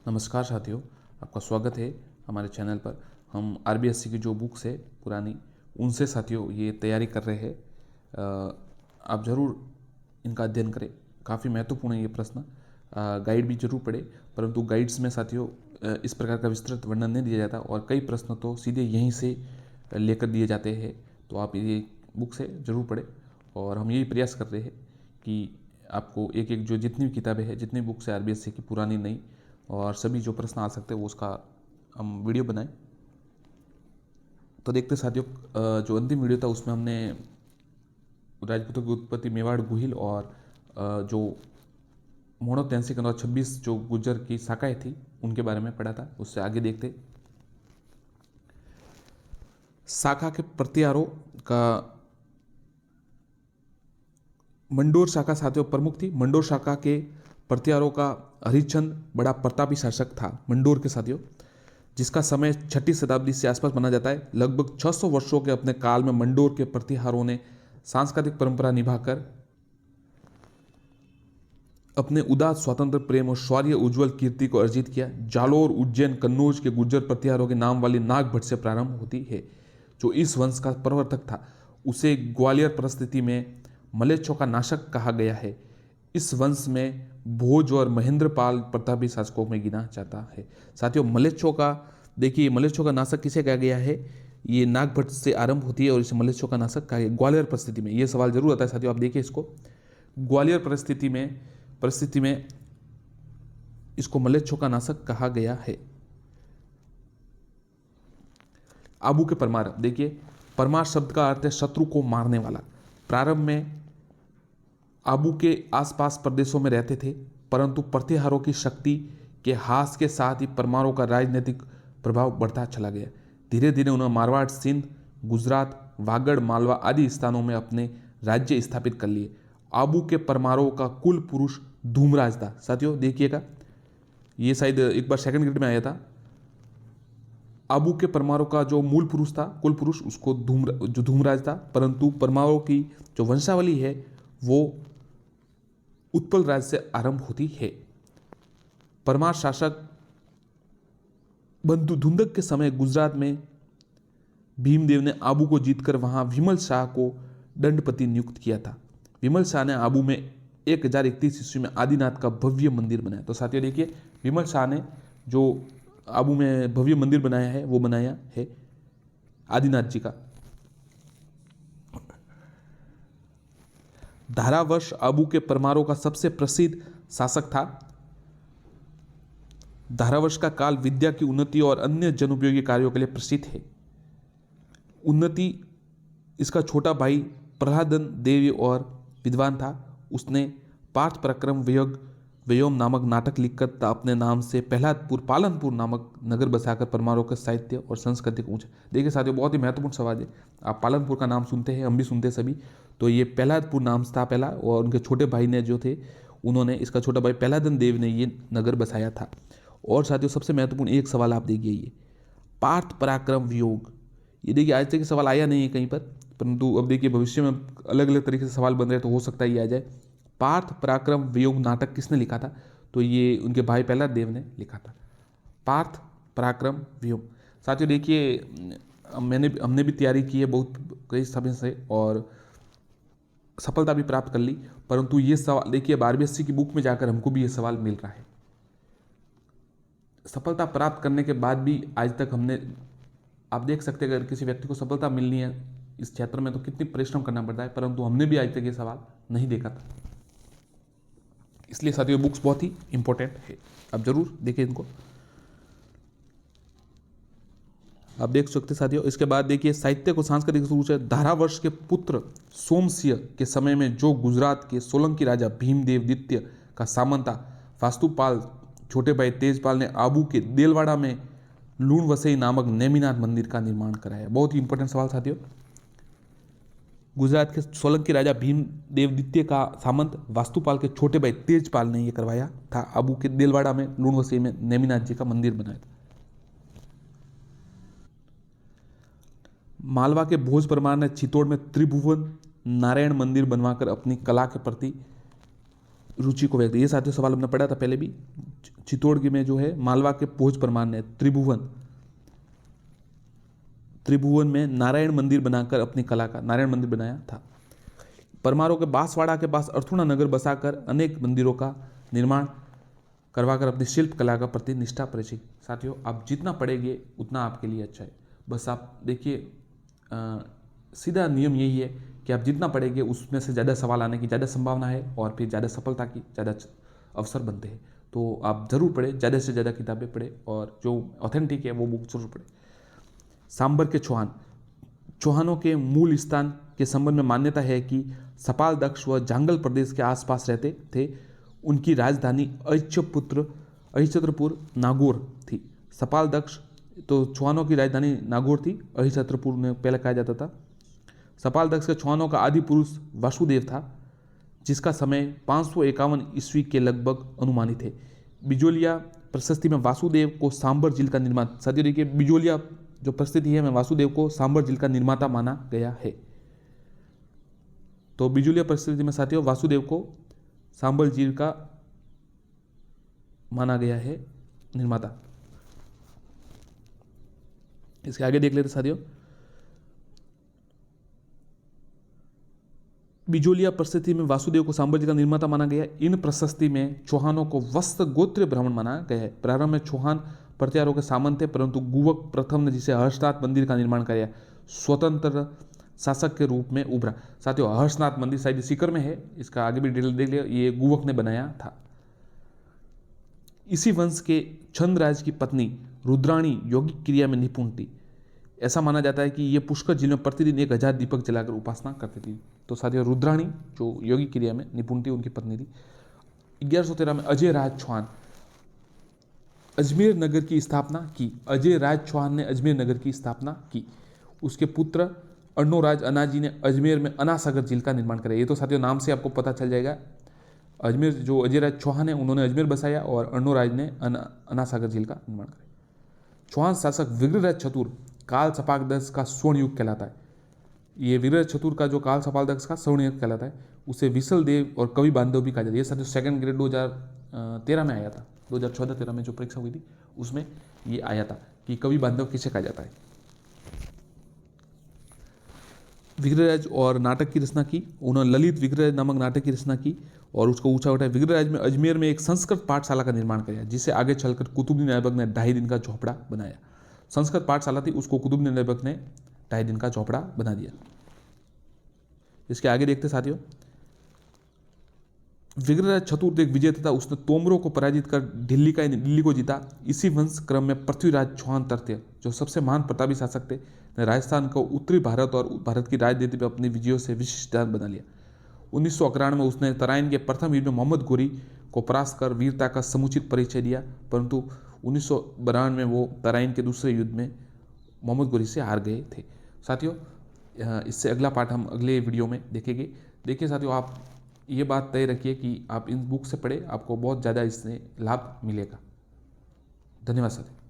नमस्कार साथियों, आपका स्वागत है हमारे चैनल पर। हम आरबीएससी की जो बुक्स है पुरानी, उनसे साथियों ये तैयारी कर रहे हैं। आप ज़रूर इनका अध्ययन करें, काफ़ी महत्वपूर्ण है ये प्रश्न। गाइड भी जरूर पढ़े, परंतु गाइड्स में साथियों इस प्रकार का विस्तृत वर्णन नहीं दिया जाता और कई प्रश्न तो सीधे यहीं से लेकर दिए जाते हैं। तो आप ये बुक से ज़रूर पढ़ें और हम यही प्रयास कर रहे हैं कि आपको एक एक जो जितनी भी किताबें हैं, जितनी बुक्स है आरबीएससी की पुरानी नई और सभी जो प्रश्न आ सकते हैं वो उसका हम वीडियो बनाएं। तो देखते साथियों, जो अंतिम वीडियो था उसमें हमने राजपूतों की उत्पत्ति, मेवाड़, गुहिल और जो मोड़ो तेंसी के 26 जो गुज्जर की शाखाएं थी उनके बारे में पढ़ा था। उससे आगे देखते शाखा के प्रतिहारों का। मंडोर शाखा साथियों प्रमुख थी। मंडोर शाखा के प्रतिहारों का हरिश्चंद्र बड़ा प्रतापी शासक था मंडोर के साथियों, जिसका समय 6ठी शताब्दी से आसपास माना जाता है। लगभग 600 वर्षों के अपने काल में मंडोर के प्रतिहारों ने सांस्कृतिक परंपरा निभाकर अपने उदात स्वतंत्र प्रेम और शौर्य उज्जवल कीर्ति को अर्जित किया। जालोर, उज्जैन, कन्नौज के गुज्जर प्रतिहारों के नाम वाली नागभट्ट से प्रारंभ होती है, जो इस वंश का प्रवर्तक था। उसे ग्वालियर परिस्थिति में मलेच्छों का नाशक कहा गया है। इस वंश में भोज और महेंद्रपाल प्रतापी शासकों में गिना जाता है। साथियों मलेच्छों का देखिए, मलेच्छों का नाशक किसे कहा गया है? ये नागभट्ट से आरंभ होती है और इसे मलेच्छों का नाशक कहा गया। ग्वालियर परिस्थिति में ये सवाल जरूर आता है साथियों, आप देखिए इसको। ग्वालियर परिस्थिति में इसको मलेच्छों का नाशक कहा गया है। आबू के परमार, देखिए परमार शब्द का अर्थ है शत्रु को मारने वाला। प्रारंभ में आबू के आसपास प्रदेशों में रहते थे, परंतु प्रतिहारों की शक्ति के ह्रास के साथ ही परमारों का राजनीतिक प्रभाव बढ़ता चला गया। धीरे धीरे उन्होंने मारवाड़, सिंध, गुजरात, वागड़, मालवा आदि स्थानों में अपने राज्य स्थापित कर लिए। आबू के परमारों का कुल पुरुष धूमराज था। साथियों देखिएगा, ये शायद एक बार सेकंड ग्रेड में आया था। आबू के परमारों का जो मूल पुरुष था, कुल पुरुष, उसको धूमराज था, परंतु परमारों की जो वंशावली है वो उत्पल राज से आरंभ होती है। परमार शासक बंधु धुंधक के समय गुजरात में भीमदेव ने आबू को जीतकर वहां विमल शाह को दंडपति नियुक्त किया था। विमल शाह ने आबू में 1031 ईस्वी में आदिनाथ का भव्य मंदिर बनाया। तो साथियों देखिए, विमल शाह ने जो आबू में भव्य मंदिर बनाया है वो बनाया है आदिनाथ जी का। धारावर्ष आबू के परमारों का सबसे प्रसिद्ध शासक था। धारावर्ष का काल विद्या की उन्नति और अन्य जनोपयोगी कार्यों के लिए प्रसिद्ध है। उन्नति, इसका छोटा भाई प्रहलादन देव और विद्वान था। उसने पार्थ पराक्रम व्योम नामक नाटक लिखकर अपने नाम से पालनपुर नामक नगर बसाकर परमारों के साहित्य और संस्कृति को ऊंचा। देखिए साथियों, बहुत ही महत्वपूर्ण सवाल है। आप पालनपुर का नाम सुनते हैं, हम भी सुनते हैं सभी। तो ये प्रहलादपुर नाम था पहला, और उनके छोटे भाई ने जो थे उन्होंने, इसका छोटा भाई प्रहलादन देव ने ये नगर बसाया था। और साथियों सबसे महत्वपूर्ण एक सवाल आप देखिए, ये पार्थ पराक्रम वियोग, ये देखिए आज तक ये सवाल आया नहीं है कहीं पर, परंतु अब देखिए भविष्य में अलग अलग तरीके से सवाल बन रहे हैं तो हो सकता है ये आ जाए। पार्थ पराक्रम वियोग नाटक किसने लिखा था? तो ये उनके भाई प्रहलाद देव ने लिखा था, पार्थ पराक्रम वियोग। साथियों देखिए, हमने भी तैयारी की है बहुत कई समय से और सफलता भी प्राप्त कर ली, परंतु ये सवाल देखिए अब आरबीएससी की बुक में जाकर हमको भी ये सवाल मिल रहा है। सफलता प्राप्त करने के बाद भी आज तक हमने, आप देख सकते हैं अगर किसी व्यक्ति को सफलता मिलनी है इस क्षेत्र में तो कितनी परिश्रम करना पड़ता है, परंतु हमने भी आज तक ये सवाल नहीं देखा था। इसलिए साथियों बुक्स बहुत ही इंपॉर्टेंट है, आप जरूर देखें इनको। आप देख सकते साथियों। इसके बाद देखिए साहित्य को सांस्कृतिक रूप से धारावर्ष के पुत्र सोमसिंह के समय में जो गुजरात के सोलंकी राजा भीमदेव द्वितीय का सामंत था, वास्तुपाल छोटे भाई तेजपाल ने आबू के देलवाड़ा में लूण वसई नामक नेमिनाथ मंदिर का निर्माण कराया। बहुत ही इंपॉर्टेंट सवाल साथियों। गुजरात के सोलंकी राजा भीमदेव द्वितीय का सामंत वास्तुपाल के छोटे भाई तेजपाल ने यह करवाया था। आबू के देलवाड़ा में लूण वसई में नेमिनाथ जी का मंदिर बनाया था। मालवा के भोज परमार ने चित्तौड़ में त्रिभुवन नारायण मंदिर बनवाकर अपनी कला के प्रति रुचि को व्यक्त। ये साथियों सवाल हमने पढ़ा था पहले भी। चित्तौड़गढ़ में जो है मालवा के भोज परमार ने त्रिभुवन में नारायण मंदिर बनाकर अपनी कला का नारायण मंदिर बनाया था। परमारों के बांसवाड़ा के पास अर्थुणा नगर बसाकर अनेक मंदिरों का निर्माण करवाकर अपनी शिल्प कला का प्रति निष्ठा परिचय। साथियों, आप जितना पढ़ेंगे उतना आपके लिए अच्छा है। बस आप देखिए, सीधा नियम यही है कि आप जितना पढ़ेंगे उसमें से ज़्यादा सवाल आने की ज़्यादा संभावना है और फिर ज़्यादा सफलता की ज़्यादा अवसर बनते हैं। तो आप ज़रूर पढ़ें, ज़्यादा से ज़्यादा किताबें पढ़ें और जो ऑथेंटिक है वो बुक जरूर पढ़ें। सांबर के चौहानों के मूल स्थान के संबंध में मान्यता है कि सपाल दक्ष व जांगल प्रदेश के आसपास रहते थे। उनकी राजधानी अहिछत्रपुर नागौर थी। सपाल दक्ष तो चौहानों की राजधानी नागौर थी, अहिछत्रपुर में पहले कहा जाता था। सपाल दक्ष के चौहानों का आदि पुरुष वासुदेव था, जिसका समय 551 ईस्वी के लगभग अनुमानित है। बिजोलिया प्रशस्ति में वासुदेव को सांबर झील का निर्माता, साथियों देखिए बिजोलिया जो प्रस्थिति है में वासुदेव को सांबर झील का निर्माता माना गया है। तो बिजोलिया प्रस्थिति में साथियों वासुदेव को सांबर झील का माना गया है निर्माता। इसके आगे देख लेते साथियों, बिजोलिया प्रशस्ति में वासुदेव को सांबर झील का निर्माता माना गया। इन प्रशस्ति में चौहानों को वस्त गोत्र ब्राह्मण माना गया है। प्रारंभ में चौहान प्रत्यारों के सामंत थे, परंतु गुवक प्रथम ने जिसे हर्षनाथ मंदिर का निर्माण किया, स्वतंत्र शासक के रूप में उभरा। साथियों, हर्षनाथ मंदिर शायद सीकर में है, इसका आगे भी डिटेल देख लिया, ये गुवक ने बनाया था। इसी वंश के छंदराज की पत्नी रुद्राणी यौगिक क्रिया में निपुण थी। ऐसा माना जाता है कि ये पुष्कर झील में प्रतिदिन 1000 दीपक जलाकर उपासना करती थी। तो साथियों, रुद्राणी जो यौगिक क्रिया में निपुण थी, उनकी पत्नी थी। 1113 में अजय राज चौहान अजमेर नगर की स्थापना की। अजय राज चौहान ने अजमेर नगर की स्थापना की। उसके पुत्र अर्णोराज अनाजी ने अजमेर में अनासागर झील का निर्माण कराया। ये तो साथियों नाम से आपको पता चल जाएगा। अजमेर जो अजय राज चौहान है उन्होंने अजमेर बसाया और अर्णोराज ने अनासागर झील का निर्माण कराया। चौहान शासक विग्रहराज चतुर काल सपाकदक्ष का स्वर्ण युग कहलाता है। ये विग्रहराज चतुर का जो काल सपाकदक्ष का स्वर्ण युग कहलाता है, उसे विसल देव और कवि बांधव भी कहा जाता है। ये साथियों सेकंड ग्रेड 2013 में आया था, 2014-13 में जो परीक्षा हुई थी उसमें ये आया था कि कवि बांधव किसे कहा जाता है। विग्रहराज और नाटक की रचना की, उन्होंने ललित विग्रहराज नामक नाटक की रचना की और उसको ऊंचा उठाया। विग्रहराज में अजमेर में एक संस्कृत पाठशाला का निर्माण किया, जिसे आगे चलकर कुतुबुद्दीन ऐबक ने 2.5 दिन का झोपड़ा बनाया। संस्कृत पाठशाला थी, उसको कुतुबुद्दीन ऐबक ने 2.5 दिन का झोपड़ा बना दिया। इसके आगे देखते साथियों, विग्रहराज चतुर्थ विजय तथा उसने तोमरों को पराजित कर दिल्ली को जीता। इसी वंश क्रम में पृथ्वीराज चौहान तृतीय, जो सबसे महान प्रतापी शासक थे, ने राजस्थान को उत्तरी भारत और भारत की राजनीति में अपनी विजयों से विशिष्ट स्थान बना लिया। 1991 में उसने तराइन के प्रथम युद्ध में मोहम्मद गोरी को परास्त कर वीरता का समुचित परिचय दिया, परंतु 1992 में वो तराइन के दूसरे युद्ध में मोहम्मद गोरी से हार गए थे। साथियों, इससे अगला पार्ट हम अगले वीडियो में देखेंगे। देखिए साथियों, आप ये बात तय रखिए कि आप इन बुक से पढ़े, आपको बहुत ज़्यादा इससे लाभ मिलेगा। धन्यवाद साथियों।